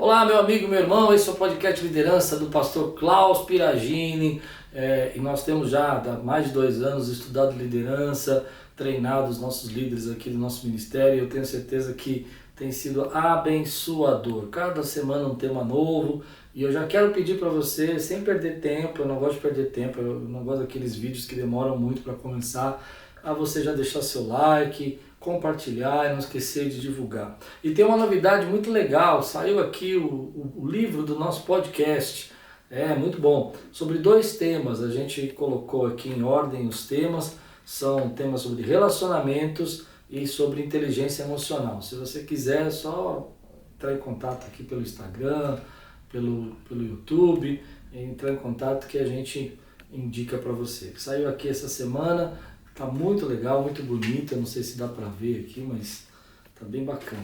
Olá, meu amigo, meu irmão, esse é o podcast Liderança do pastor Klaus Piragini, e nós temos já há mais de 2 anos estudado liderança, treinado os nossos líderes aqui do nosso ministério, e eu tenho certeza que tem sido abençoador. Cada semana um tema novo, e eu já quero pedir para você, sem perder tempo, eu não gosto de perder tempo, eu não gosto daqueles vídeos que demoram muito para começar, a você já deixar seu like, compartilhar e não esquecer de divulgar. E tem uma novidade muito legal, saiu aqui o livro do nosso podcast, muito bom, sobre 2 temas, a gente colocou aqui em ordem os temas, são temas sobre relacionamentos e sobre inteligência emocional. Se você quiser, é só entrar em contato aqui pelo Instagram, pelo YouTube, entrar em contato que a gente indica para você. Saiu aqui essa semana. Tá muito legal, muito bonito, eu não sei se dá para ver aqui, mas tá bem bacana.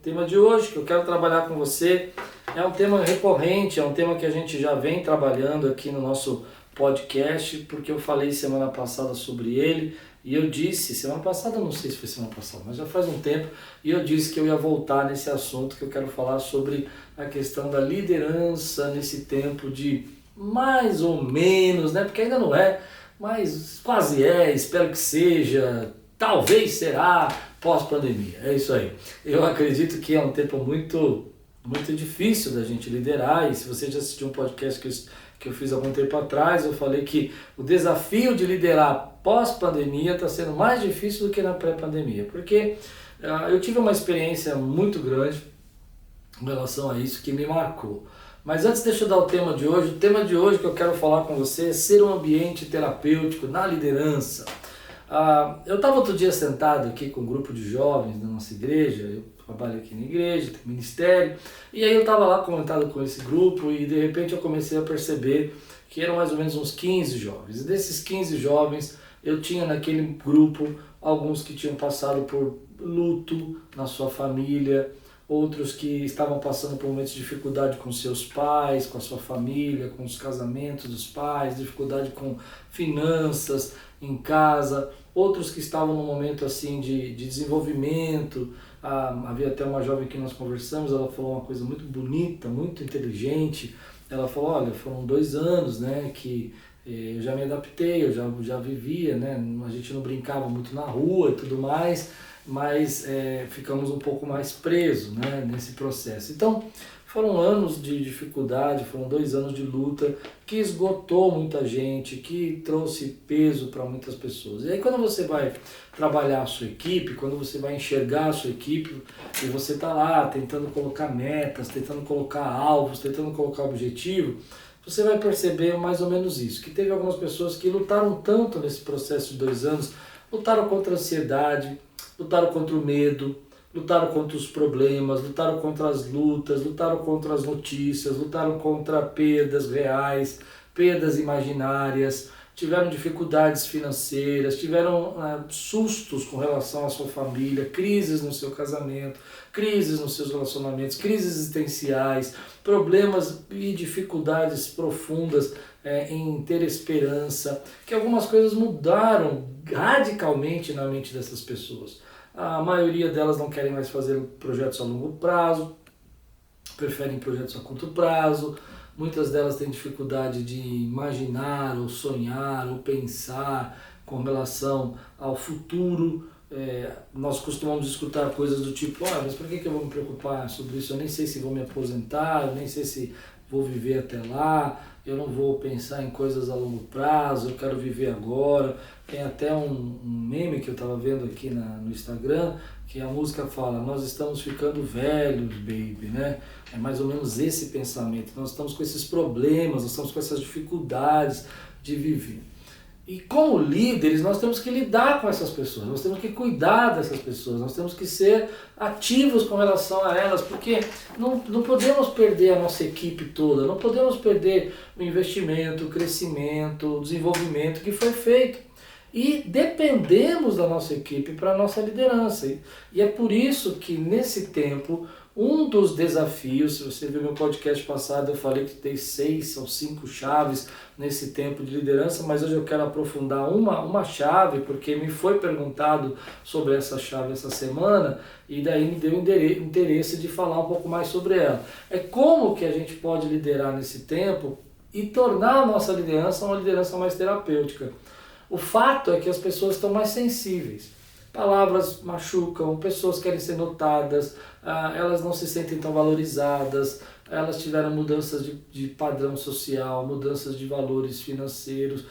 Tema de hoje que eu quero trabalhar com você é um tema recorrente, é um tema que a gente já vem trabalhando aqui no nosso podcast, porque eu falei semana passada sobre ele, e eu disse, semana passada, não sei se foi semana passada, mas já faz um tempo, e eu disse que eu ia voltar nesse assunto, que eu quero falar sobre a questão da liderança nesse tempo de mais ou menos, né, porque ainda não é, mas quase espero que seja, talvez será pós-pandemia, é isso aí. Eu acredito que é um tempo muito difícil da gente liderar, e se você já assistiu um podcast que eu fiz há algum tempo atrás, eu falei que o desafio de liderar pós-pandemia está sendo mais difícil do que na pré-pandemia, porque eu tive uma experiência muito grande em relação a isso que me marcou. Mas antes deixa eu dar o tema de hoje. O tema de hoje que eu quero falar com você é ser um ambiente terapêutico na liderança. Eu estava outro dia sentado aqui com um grupo de jovens da nossa igreja, eu trabalho aqui na igreja, tem ministério, e aí eu estava lá comentando com esse grupo e de repente eu comecei a perceber que eram mais ou menos uns 15 jovens. E desses 15 jovens eu tinha naquele grupo alguns que tinham passado por luto na sua família, outros que estavam passando por momentos de dificuldade com seus pais, com a sua família, com os casamentos dos pais, dificuldade com finanças em casa, outros que estavam num momento assim de desenvolvimento. Havia até uma jovem que nós conversamos, ela falou uma coisa muito bonita, muito inteligente. Ela falou, olha, foram 2 anos, né, que eu já me adaptei, eu já vivia, né, a gente não brincava muito na rua e tudo mais, mas ficamos um pouco mais presos, né, nesse processo. Então, foram anos de dificuldade, foram 2 anos de luta que esgotou muita gente, que trouxe peso para muitas pessoas. E aí quando você vai trabalhar a sua equipe, quando você vai enxergar a sua equipe e você está lá tentando colocar metas, tentando colocar alvos, tentando colocar objetivo, você vai perceber mais ou menos isso, que teve algumas pessoas que lutaram tanto nesse processo de 2 anos, lutaram contra a ansiedade, lutaram contra o medo, lutaram contra os problemas, lutaram contra as lutas, lutaram contra as notícias, lutaram contra perdas reais, perdas imaginárias, tiveram dificuldades financeiras, tiveram sustos com relação à sua família, crises no seu casamento, crises nos seus relacionamentos, crises existenciais, problemas e dificuldades profundas em ter esperança, que algumas coisas mudaram radicalmente na mente dessas pessoas. A maioria delas não querem mais fazer projetos a longo prazo, preferem projetos a curto prazo, muitas delas têm dificuldade de imaginar, ou sonhar, ou pensar com relação ao futuro. Nós costumamos escutar coisas do tipo, mas por que eu vou me preocupar sobre isso? Eu nem sei se vou me aposentar, eu nem sei se vou viver até lá, eu não vou pensar em coisas a longo prazo, eu quero viver agora. Tem até um meme que eu estava vendo aqui no Instagram, que a música fala, nós estamos ficando velhos, baby, né? É mais ou menos esse pensamento, nós estamos com esses problemas, nós estamos com essas dificuldades de viver. E como líderes, nós temos que lidar com essas pessoas, nós temos que cuidar dessas pessoas, nós temos que ser ativos com relação a elas, porque não podemos perder a nossa equipe toda, não podemos perder o investimento, o crescimento, o desenvolvimento que foi feito. E dependemos da nossa equipe para a nossa liderança. E é por isso que nesse tempo Um dos desafios, se você viu meu podcast passado, eu falei que tem 6 ou 5 chaves nesse tempo de liderança, mas hoje eu quero aprofundar uma chave, porque me foi perguntado sobre essa chave essa semana, e daí me deu interesse de falar um pouco mais sobre ela. É como que a gente pode liderar nesse tempo e tornar a nossa liderança uma liderança mais terapêutica. O fato é que as pessoas estão mais sensíveis. Palavras machucam, pessoas querem ser notadas, elas não se sentem tão valorizadas, elas tiveram mudanças de padrão social, mudanças de valores financeiros,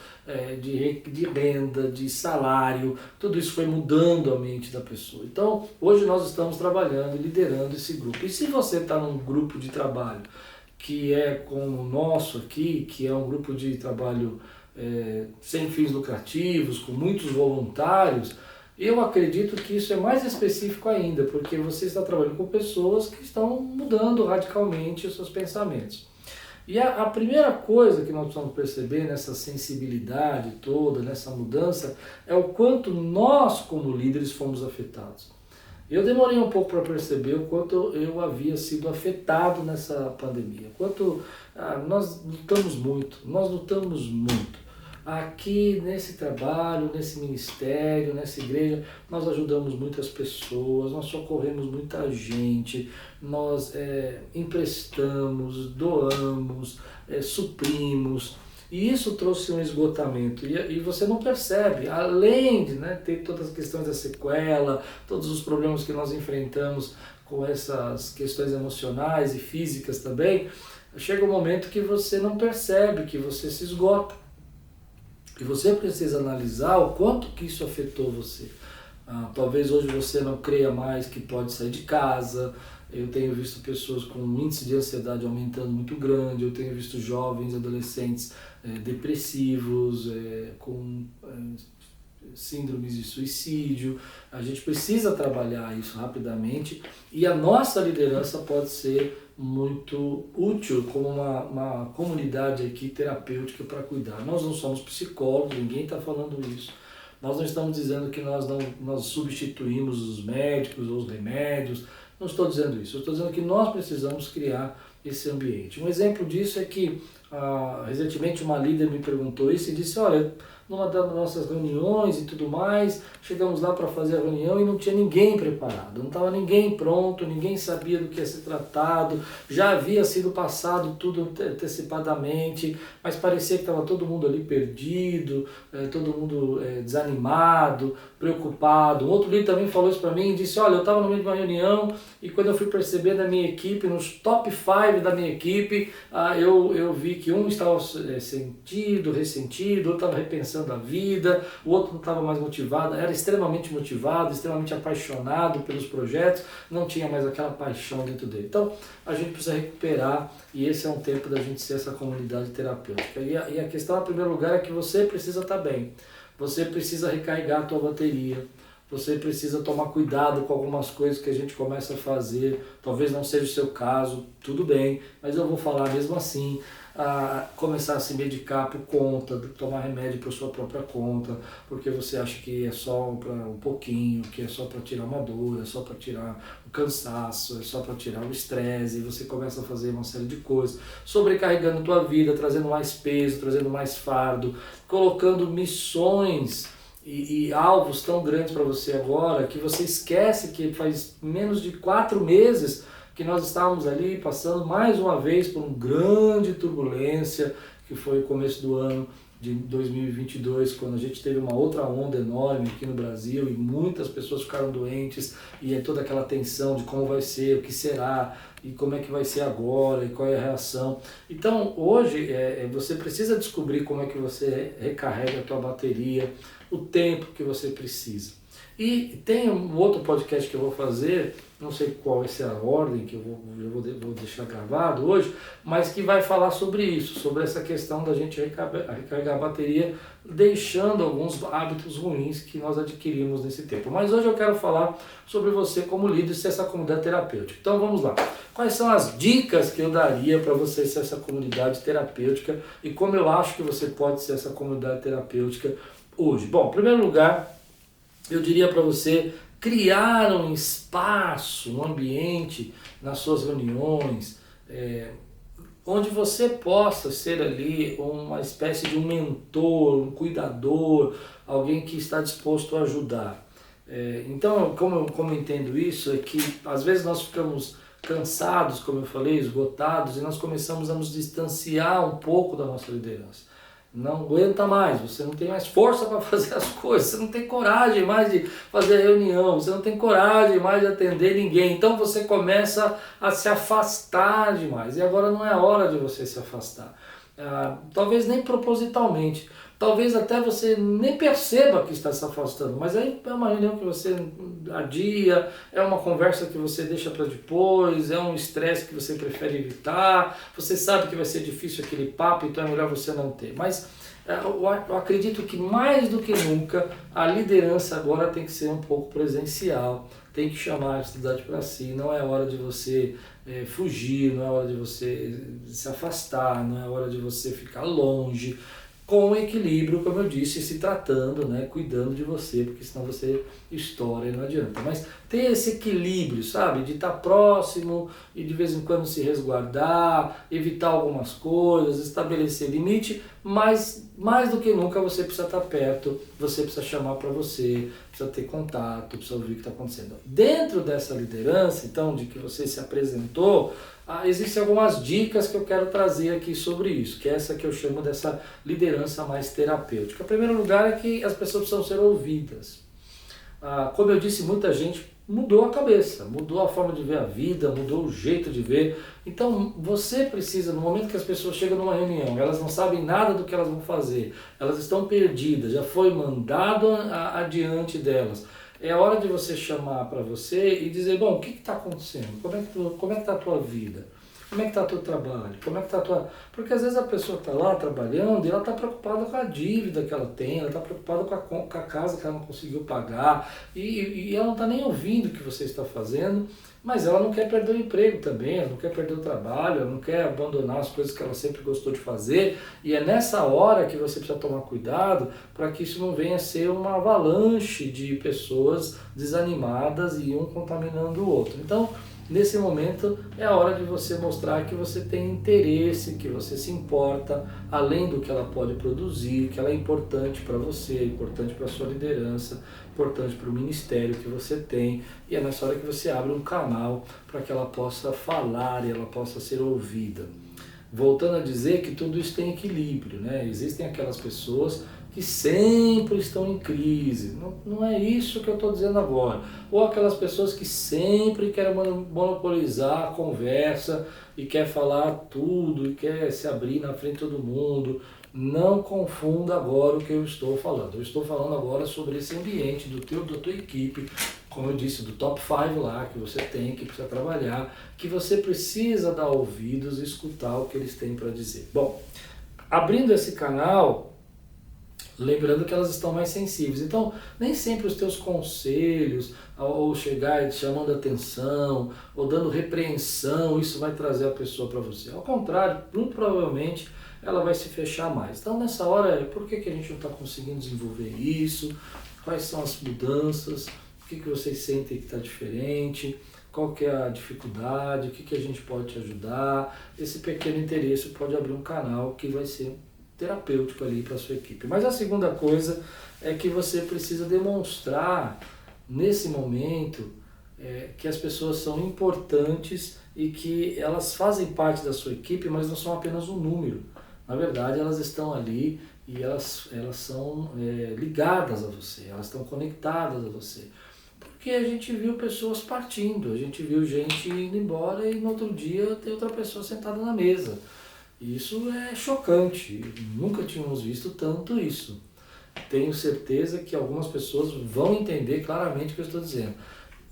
de renda, de salário, tudo isso foi mudando a mente da pessoa. Então, hoje nós estamos trabalhando e liderando esse grupo. E se você está num grupo de trabalho que é como o nosso aqui, que é um grupo de trabalho sem fins lucrativos, com muitos voluntários, eu acredito que isso é mais específico ainda, porque você está trabalhando com pessoas que estão mudando radicalmente os seus pensamentos. E a primeira coisa que nós precisamos perceber nessa sensibilidade toda, nessa mudança, é o quanto nós, como líderes, fomos afetados. Eu demorei um pouco para perceber o quanto eu havia sido afetado nessa pandemia, quanto nós lutamos muito. Aqui nesse trabalho, nesse ministério, nessa igreja, nós ajudamos muitas pessoas, nós socorremos muita gente, nós emprestamos, doamos, suprimos. E isso trouxe um esgotamento, e você não percebe, além de ter todas as questões da sequela, todos os problemas que nós enfrentamos com essas questões emocionais e físicas também, chega um momento que você não percebe, que você se esgota. E você precisa analisar o quanto que isso afetou você. Talvez hoje você não creia mais que pode sair de casa. Eu tenho visto pessoas com um índice de ansiedade aumentando muito grande. Eu tenho visto jovens, adolescentes depressivos, com síndromes de suicídio. A gente precisa trabalhar isso rapidamente e a nossa liderança pode ser muito útil como uma comunidade aqui terapêutica para cuidar. Nós não somos psicólogos, ninguém está falando isso. Nós não estamos dizendo que nós substituímos os médicos ou os remédios. Não estou dizendo isso. Eu estou dizendo que nós precisamos criar esse ambiente. Um exemplo disso é que recentemente uma líder me perguntou isso e disse, olha, numa das nossas reuniões e tudo mais, chegamos lá para fazer a reunião e não tinha ninguém preparado, não estava ninguém pronto, ninguém sabia do que ia ser tratado, já havia sido passado tudo antecipadamente, mas parecia que estava todo mundo ali perdido, todo mundo desanimado, preocupado. Um outro líder também falou isso para mim e disse, olha, eu estava no meio de uma reunião e quando eu fui perceber da minha equipe, nos top 5 da minha equipe, eu vi que um estava ressentido, outro estava repensando a vida, o outro não estava mais motivado, era extremamente motivado, extremamente apaixonado pelos projetos, não tinha mais aquela paixão dentro dele. Então, a gente precisa recuperar e esse é um tempo da gente ser essa comunidade terapêutica. E a questão, em primeiro lugar, é que você precisa estar bem, você precisa recarregar a tua bateria, você precisa tomar cuidado com algumas coisas que a gente começa a fazer, talvez não seja o seu caso, tudo bem, mas eu vou falar mesmo assim, começar a se medicar por conta, tomar remédio por sua própria conta, porque você acha que é só para um pouquinho, que é só para tirar uma dor, é só para tirar o cansaço, é só para tirar o estresse, e você começa a fazer uma série de coisas, sobrecarregando a tua vida, trazendo mais peso, trazendo mais fardo, colocando missões e alvos tão grandes para você agora, que você esquece que faz menos de 4 meses que nós estávamos ali passando mais uma vez por uma grande turbulência, que foi o começo do ano de 2022, quando a gente teve uma outra onda enorme aqui no Brasil e muitas pessoas ficaram doentes e toda aquela tensão de como vai ser, o que será e como é que vai ser agora e qual é a reação. Então hoje você precisa descobrir como é que você recarrega a tua bateria, o tempo que você precisa. E tem um outro podcast que eu vou fazer, não sei qual vai ser a ordem que eu vou deixar gravado hoje, mas que vai falar sobre isso, sobre essa questão da gente recarregar a bateria, deixando alguns hábitos ruins que nós adquirimos nesse tempo. Mas hoje eu quero falar sobre você como líder ser essa comunidade terapêutica. Então vamos lá. Quais são as dicas que eu daria para você ser essa comunidade terapêutica e como eu acho que você pode ser essa comunidade terapêutica hoje? Bom, em primeiro lugar, eu diria para você criar um espaço, um ambiente nas suas reuniões, onde você possa ser ali uma espécie de um mentor, um cuidador, alguém que está disposto a ajudar. Então, como eu entendo isso, é que às vezes nós ficamos cansados, como eu falei, esgotados, e nós começamos a nos distanciar um pouco da nossa liderança. Não aguenta mais, você não tem mais força para fazer as coisas, você não tem coragem mais de fazer a reunião, você não tem coragem mais de atender ninguém, então você começa a se afastar demais, e agora não é hora de você se afastar, talvez nem propositalmente, talvez até você nem perceba que está se afastando, mas aí é uma reunião que você adia, é uma conversa que você deixa para depois, é um estresse que você prefere evitar, você sabe que vai ser difícil aquele papo, então é melhor você não ter. Mas eu acredito que mais do que nunca a liderança agora tem que ser um pouco presencial, tem que chamar a atividade para si, não é hora de você fugir, não é hora de você se afastar, não é hora de você ficar longe, com equilíbrio, como eu disse, se tratando, né, cuidando de você, porque senão você estoura e não adianta. Mas ter esse equilíbrio, sabe, de estar próximo e de vez em quando se resguardar, evitar algumas coisas, estabelecer limite, mas mais do que nunca você precisa estar perto, você precisa chamar para você, precisa ter contato, precisa ouvir o que está acontecendo. Dentro dessa liderança, então, de que você se apresentou, existem algumas dicas que eu quero trazer aqui sobre isso, que é essa que eu chamo dessa liderança mais terapêutica. Em primeiro lugar é que as pessoas precisam ser ouvidas. Como eu disse, muita gente mudou a cabeça, mudou a forma de ver a vida, mudou o jeito de ver. Então você precisa, no momento que as pessoas chegam numa reunião, elas não sabem nada do que elas vão fazer, elas estão perdidas, já foi mandado adiante delas. É a hora de você chamar para você e dizer, bom, o que está acontecendo? Como é que está a tua vida? Como é que está o teu trabalho? Como é que está a tua... Porque às vezes a pessoa está lá trabalhando e ela está preocupada com a dívida que ela tem, ela está preocupada com a casa que ela não conseguiu pagar e ela não está nem ouvindo o que você está fazendo, mas ela não quer perder o emprego também, ela não quer perder o trabalho, ela não quer abandonar as coisas que ela sempre gostou de fazer, e é nessa hora que você precisa tomar cuidado para que isso não venha a ser uma avalanche de pessoas desanimadas e um contaminando o outro. Então, nesse momento é a hora de você mostrar que você tem interesse, que você se importa, além do que ela pode produzir, que ela é importante para você, é importante para a sua liderança, importante para o ministério que você tem, e é nessa hora que você abre um canal para que ela possa falar e ela possa ser ouvida. Voltando a dizer que tudo isso tem equilíbrio, né? Existem aquelas pessoas que sempre estão em crise, não é isso que eu estou dizendo agora, ou aquelas pessoas que sempre querem monopolizar a conversa e quer falar tudo e quer se abrir na frente de todo mundo. Não confunda agora o que eu estou falando. Eu estou falando agora sobre esse ambiente da tua equipe, como eu disse, do top 5 lá, que você tem, que precisa trabalhar, que você precisa dar ouvidos e escutar o que eles têm para dizer. Bom, abrindo esse canal, lembrando que elas estão mais sensíveis. Então, nem sempre os teus conselhos, ou chegar chamando atenção, ou dando repreensão, isso vai trazer a pessoa para você. Ao contrário, muito provavelmente ela vai se fechar mais. Então, nessa hora, por que a gente não está conseguindo desenvolver isso? Quais são as mudanças? O que vocês sentem que está diferente? Qual que é a dificuldade? O que a gente pode te ajudar? Esse pequeno interesse pode abrir um canal que vai ser terapêutico ali para a sua equipe. Mas a segunda coisa é que você precisa demonstrar nesse momento que as pessoas são importantes e que elas fazem parte da sua equipe, mas não são apenas um número. Na verdade, elas estão ali e elas são ligadas a você, elas estão conectadas a você. Porque a gente viu pessoas partindo, a gente viu gente indo embora e no outro dia tem outra pessoa sentada na mesa. Isso é chocante, nunca tínhamos visto tanto isso. Tenho certeza que algumas pessoas vão entender claramente o que eu estou dizendo.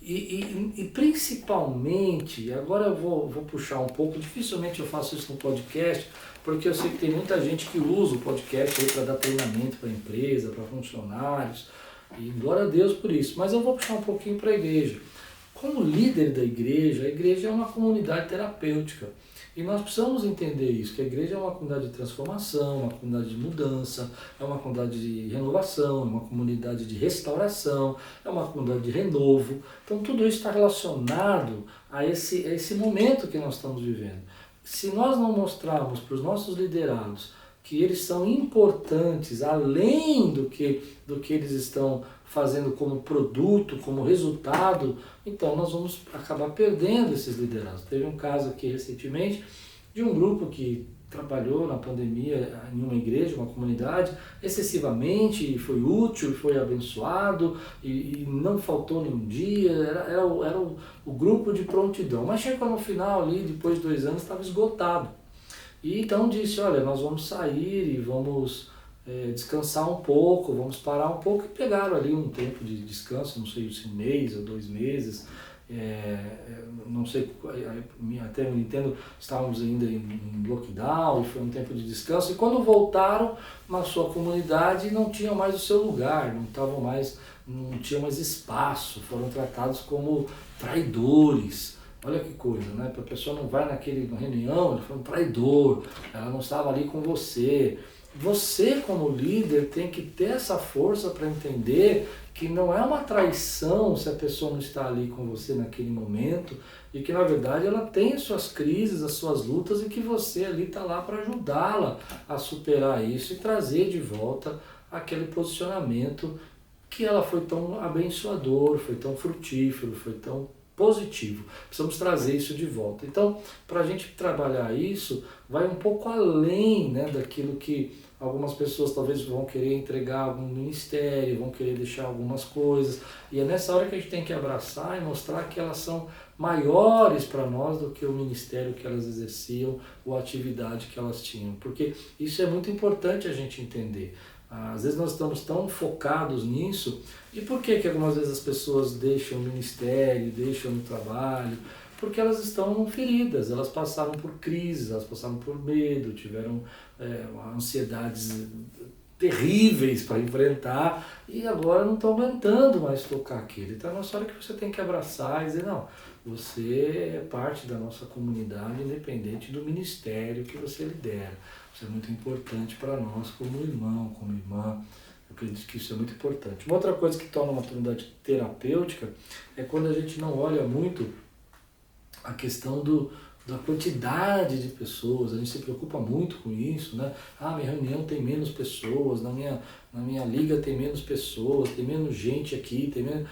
E principalmente, agora eu vou puxar um pouco, dificilmente eu faço isso no podcast, porque eu sei que tem muita gente que usa o podcast para dar treinamento para a empresa, para funcionários, e glória a Deus por isso, mas eu vou puxar um pouquinho para a igreja. como líder da igreja, a igreja é uma comunidade terapêutica. E nós precisamos entender isso, que a igreja é uma comunidade de transformação, uma comunidade de mudança, é uma comunidade de renovação, é uma comunidade de restauração, é uma comunidade de renovo. Então tudo isso está relacionado a esse momento que nós estamos vivendo. Se nós não mostrarmos para os nossos liderados que eles são importantes, além do que eles estão fazendo como produto, como resultado, então nós vamos acabar perdendo esses liderados. Teve um caso aqui recentemente de um grupo que trabalhou na pandemia em uma igreja, uma comunidade, excessivamente, foi útil, foi abençoado e não faltou nenhum dia, era o grupo de prontidão. Mas chegou no final ali, depois de 2 anos, estava esgotado. E então disse, olha, nós vamos sair e vamos descansar um pouco, vamos parar um pouco, e pegaram ali um tempo de descanso, não sei se 1 mês ou 2 meses, não sei, até eu entendo, estávamos ainda em lockdown e foi um tempo de descanso, e quando voltaram na sua comunidade não tinham mais o seu lugar, não tinham mais espaço, foram tratados como traidores. Olha que coisa, né? A pessoa não vai na reunião, ele foi um traidor, ela não estava ali com você. Você, como líder, tem que ter essa força para entender que não é uma traição se a pessoa não está ali com você naquele momento e que, na verdade, ela tem as suas crises, as suas lutas e que você ali está lá para ajudá-la a superar isso e trazer de volta aquele posicionamento que ela foi tão abençoador, foi tão frutífero, foi tão positivo. Precisamos trazer isso de volta. Então, para a gente trabalhar isso, vai um pouco além, né, daquilo que algumas pessoas talvez vão querer entregar algum ministério, vão querer deixar algumas coisas. E é nessa hora que a gente tem que abraçar e mostrar que elas são maiores para nós do que o ministério que elas exerciam ou a atividade que elas tinham. Porque isso é muito importante a gente entender. Às vezes nós estamos tão focados nisso. E por que algumas vezes as pessoas deixam o ministério, deixam o trabalho? Porque elas estão feridas, elas passaram por crises, elas passaram por medo, tiveram ansiedades terríveis para enfrentar e agora não estão aguentando mais tocar aquilo. Então é nessa hora que você tem que abraçar e dizer, não, você é parte da nossa comunidade independente do ministério que você lidera. Isso é muito importante para nós como irmão, como irmã. Eu acredito que isso é muito importante. Uma outra coisa que torna uma comunidade terapêutica é quando a gente não olha muito a questão da quantidade de pessoas. A gente se preocupa muito com isso, né? Ah, minha reunião tem menos pessoas, na minha liga tem menos pessoas, tem menos gente aqui, tem menos...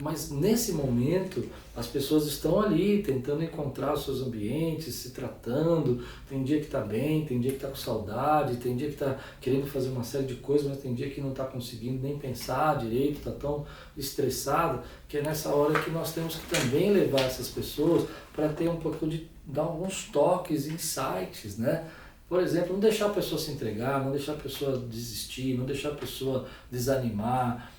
Mas nesse momento as pessoas estão ali tentando encontrar os seus ambientes, se tratando. Tem dia que está bem, tem dia que está com saudade, tem dia que está querendo fazer uma série de coisas, mas tem dia que não está conseguindo nem pensar direito, está tão estressado, que é nessa hora que nós temos que também levar essas pessoas para ter um pouco de dar alguns toques, insights, né? Por exemplo, não deixar a pessoa se entregar, não deixar a pessoa desistir, não deixar a pessoa desanimar.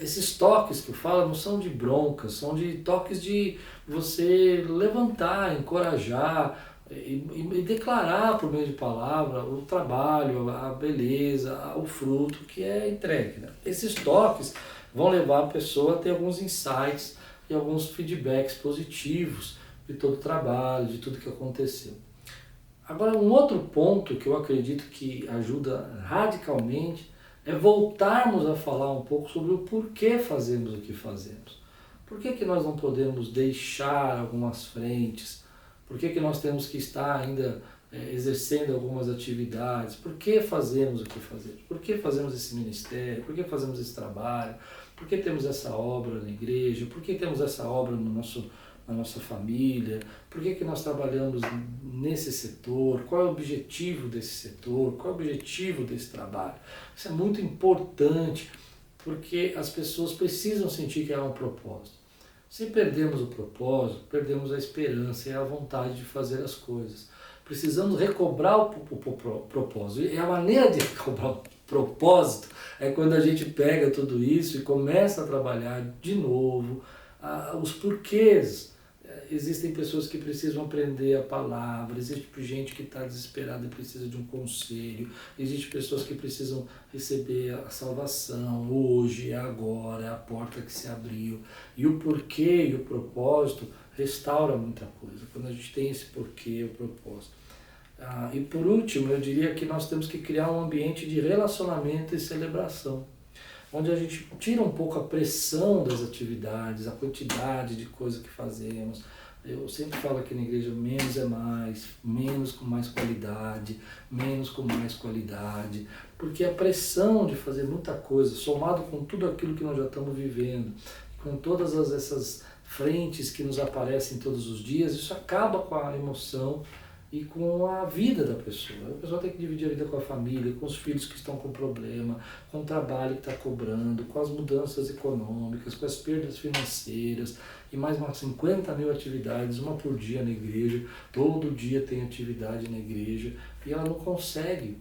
Esses toques que eu falo não são de bronca, são de toques de você levantar, encorajar e declarar por meio de palavra o trabalho, a beleza, o fruto que é entregue, né? Esses toques vão levar a pessoa a ter alguns insights e alguns feedbacks positivos de todo o trabalho, de tudo que aconteceu. Agora, um outro ponto que eu acredito que ajuda radicalmente é voltarmos a falar um pouco sobre o porquê fazemos o que fazemos. Por que nós não podemos deixar algumas frentes? Por que nós temos que estar ainda exercendo algumas atividades? Por que fazemos o que fazemos? Por que fazemos esse ministério? Por que fazemos esse trabalho? Por que temos essa obra na igreja? Por que temos essa obra na nossa família? Por que nós trabalhamos nesse setor? Qual é o objetivo desse setor? Qual é o objetivo desse trabalho? Isso é muito importante, porque as pessoas precisam sentir que há um propósito. Se perdemos o propósito, perdemos a esperança e a vontade de fazer as coisas. Precisamos recobrar o propósito. E a maneira de recobrar o propósito é quando a gente pega tudo isso e começa a trabalhar de novo os porquês. existem pessoas que precisam aprender a palavra, existe gente que está desesperada e precisa de um conselho, existe pessoas que precisam receber a salvação, hoje, agora, é a porta que se abriu. E o porquê e o propósito restaura muita coisa, quando a gente tem esse porquê e o propósito. E por último, eu diria que nós temos que criar um ambiente de relacionamento e celebração, onde a gente tira um pouco a pressão das atividades, a quantidade de coisas que fazemos. Eu sempre falo aqui na igreja, menos é mais, menos com mais qualidade, menos com mais qualidade, porque a pressão de fazer muita coisa, somado com tudo aquilo que nós já estamos vivendo, com todas essas frentes que nos aparecem todos os dias, isso acaba com a emoção e com a vida da pessoa. A pessoa tem que dividir a vida com a família, com os filhos que estão com problema, com o trabalho que está cobrando, com as mudanças econômicas, com as perdas financeiras, e mais umas 50 mil atividades, uma por dia na igreja, todo dia tem atividade na igreja, e ela não consegue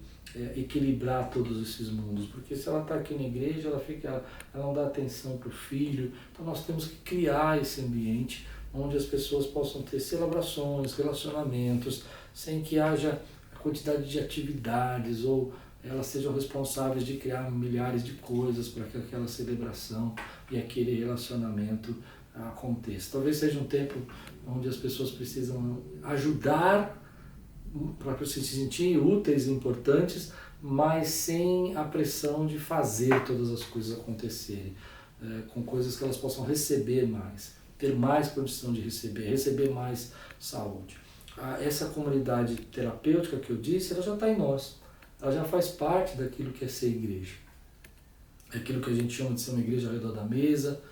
equilibrar todos esses mundos, porque se ela está aqui na igreja, ela não dá atenção para o filho. Então nós temos que criar esse ambiente onde as pessoas possam ter celebrações, relacionamentos, sem que haja a quantidade de atividades ou elas sejam responsáveis de criar milhares de coisas para que aquela celebração e aquele relacionamento aconteça. Talvez seja um tempo onde as pessoas precisam ajudar para se sentirem úteis e importantes, mas sem a pressão de fazer todas as coisas acontecerem, com coisas que elas possam receber mais, ter mais condição de receber mais saúde. Essa comunidade terapêutica que eu disse, ela já está em nós, ela já faz parte daquilo que é ser igreja. É aquilo que a gente chama de ser uma igreja ao redor da mesa,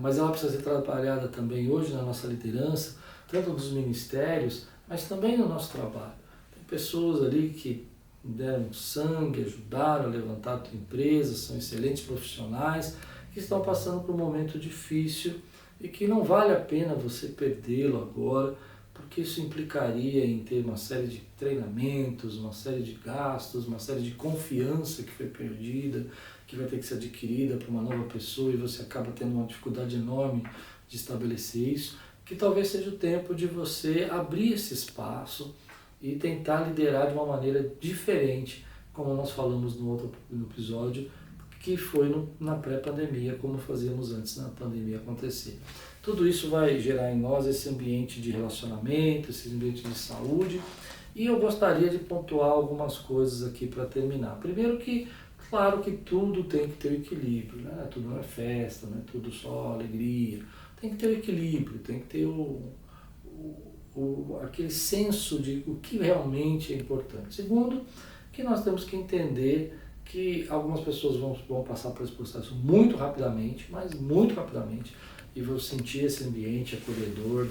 mas ela precisa ser trabalhada também hoje na nossa liderança, tanto dos ministérios, mas também no nosso trabalho. Tem pessoas ali que deram sangue, ajudaram a levantar a tua empresa, são excelentes profissionais, que estão passando por um momento difícil e que não vale a pena você perdê-lo agora, porque isso implicaria em ter uma série de treinamentos, uma série de gastos, uma série de confiança que foi perdida, que vai ter que ser adquirida por uma nova pessoa, e você acaba tendo uma dificuldade enorme de estabelecer isso, que talvez seja o tempo de você abrir esse espaço e tentar liderar de uma maneira diferente, como nós falamos no outro episódio, que foi na pré-pandemia, como fazíamos antes da pandemia acontecer. Tudo isso vai gerar em nós esse ambiente de relacionamento, esse ambiente de saúde, e eu gostaria de pontuar algumas coisas aqui para terminar. Primeiro que, claro que tudo tem que ter um equilíbrio, né? Tudo não é festa, não é tudo só alegria, tem que ter um equilíbrio, tem que ter aquele senso de o que realmente é importante. Segundo, que nós temos que entender que algumas pessoas vão passar por esse processo muito rapidamente, mas muito rapidamente, e vão sentir esse ambiente acolhedor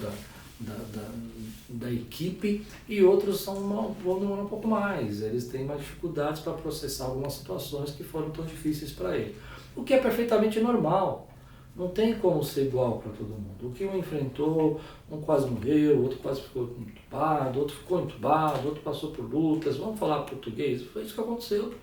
da equipe, e outros vão demorar um pouco mais, eles têm mais dificuldades para processar algumas situações que foram tão difíceis para eles, o que é perfeitamente normal. Não tem como ser igual para todo mundo. O que um enfrentou, um quase morreu, outro quase ficou entubado, outro ficou entubado, outro passou por lutas, vamos falar português, foi isso que aconteceu.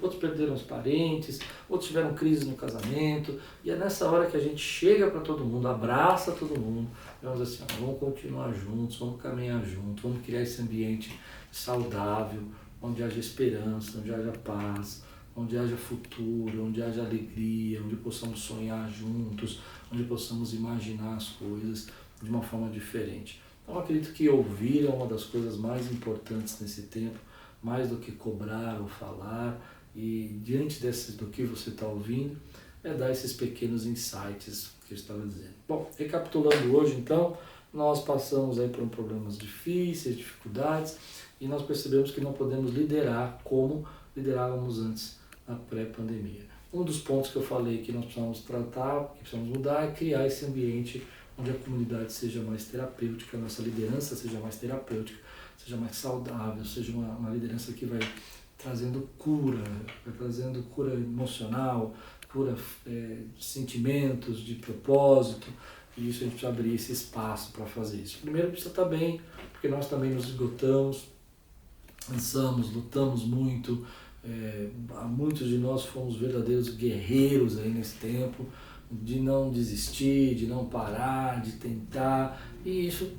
Outros perderam os parentes, outros tiveram crise no casamento, e é nessa hora que a gente chega para todo mundo, abraça todo mundo, vamos assim, vamos continuar juntos, vamos caminhar juntos, vamos criar esse ambiente saudável, onde haja esperança, onde haja paz, onde haja futuro, onde haja alegria, onde possamos sonhar juntos, onde possamos imaginar as coisas de uma forma diferente. Então eu acredito que ouvir é uma das coisas mais importantes nesse tempo, mais do que cobrar ou falar, e diante do que você está ouvindo, é dar esses pequenos insights que eu estava dizendo. Bom, recapitulando hoje então, nós passamos aí por problemas difíceis, dificuldades, e nós percebemos que não podemos liderar como liderávamos antes na pré-pandemia. Um dos pontos que eu falei que nós precisamos tratar, que precisamos mudar, é criar esse ambiente onde a comunidade seja mais terapêutica, a nossa liderança seja mais terapêutica, seja mais saudável, seja uma liderança que vai trazendo cura emocional, cura de sentimentos, de propósito, e isso a gente precisa abrir esse espaço para fazer isso. Primeiro precisa estar bem, porque nós também nos esgotamos, cansamos, lutamos muito, muitos de nós fomos verdadeiros guerreiros aí nesse tempo, de não desistir, de não parar, de tentar, e isso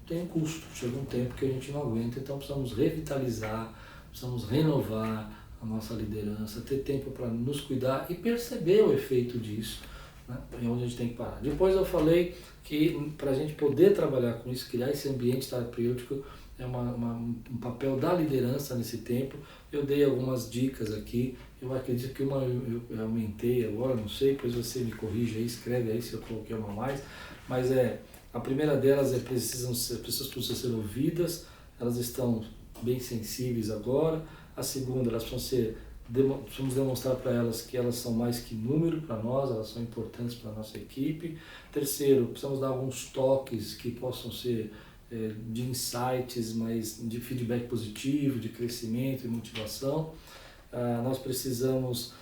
tem um custo. Chega um tempo que a gente não aguenta, então precisamos revitalizar, precisamos renovar a nossa liderança, ter tempo para nos cuidar e perceber o efeito disso, né? E onde a gente tem que parar. Depois eu falei que para a gente poder trabalhar com isso, criar esse ambiente terapêutico, é um papel da liderança nesse tempo. Eu dei algumas dicas aqui, eu acredito que uma eu aumentei agora, não sei, depois você me corrige aí, escreve aí se eu coloquei uma a mais, mas a primeira delas as pessoas precisam ser ouvidas, elas estão bem sensíveis agora. A segunda, elas precisamos demonstrar para elas que elas são mais que número para nós, elas são importantes para a nossa equipe. Terceiro, precisamos dar alguns toques que possam ser de insights, mas de feedback positivo, de crescimento e motivação. Nós precisamos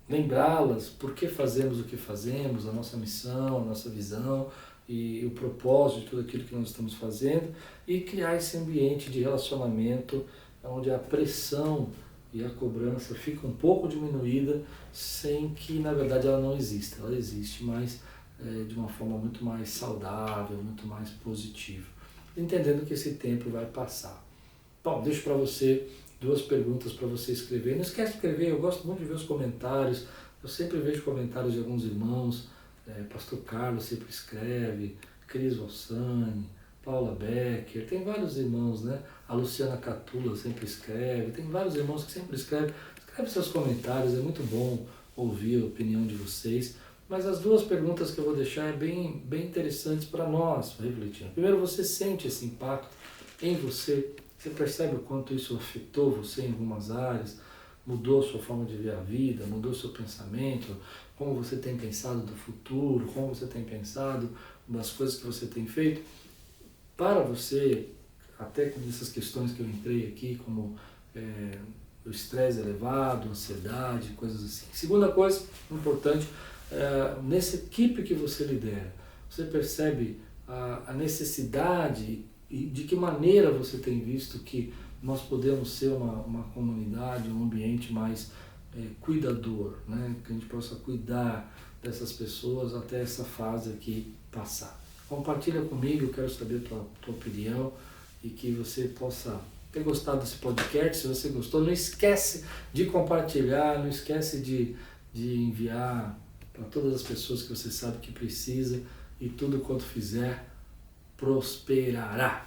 lembrá-las por que fazemos o que fazemos, a nossa missão, a nossa visão e o propósito de tudo aquilo que nós estamos fazendo, e criar esse ambiente de relacionamento onde a pressão e a cobrança fica um pouco diminuída, sem que na verdade ela não exista. Ela existe, mas de uma forma muito mais saudável, muito mais positiva, entendendo que esse tempo vai passar. Bom, deixo para você 2 perguntas para você escrever. Não esquece de escrever, eu gosto muito de ver os comentários, eu sempre vejo comentários de alguns irmãos, Pastor Carlos sempre escreve, Cris Valsani, Paula Becker, tem vários irmãos, né? A Luciana Catula sempre escreve, tem vários irmãos que sempre escrevem. Escreve seus comentários, é muito bom ouvir a opinião de vocês. Mas as 2 perguntas que eu vou deixar bem interessantes para nós refletir. Primeiro, você sente esse impacto em você? Você percebe o quanto isso afetou você em algumas áreas? Mudou sua forma de ver a vida? Mudou seu pensamento? Como você tem pensado do futuro? Como você tem pensado das coisas que você tem feito? Para você, até com essas questões que eu entrei aqui, como o estresse elevado, ansiedade, coisas assim. Segunda coisa importante, nessa equipe que você lidera, você percebe a necessidade e de que maneira você tem visto que nós podemos ser uma comunidade, um ambiente mais cuidador, né? Que a gente possa cuidar dessas pessoas até essa fase aqui passar. Compartilha comigo, eu quero saber a tua opinião e que você possa ter gostado desse podcast. Se você gostou, não esquece de compartilhar, não esquece de enviar para todas as pessoas que você sabe que precisa, e tudo quanto fizer prosperará.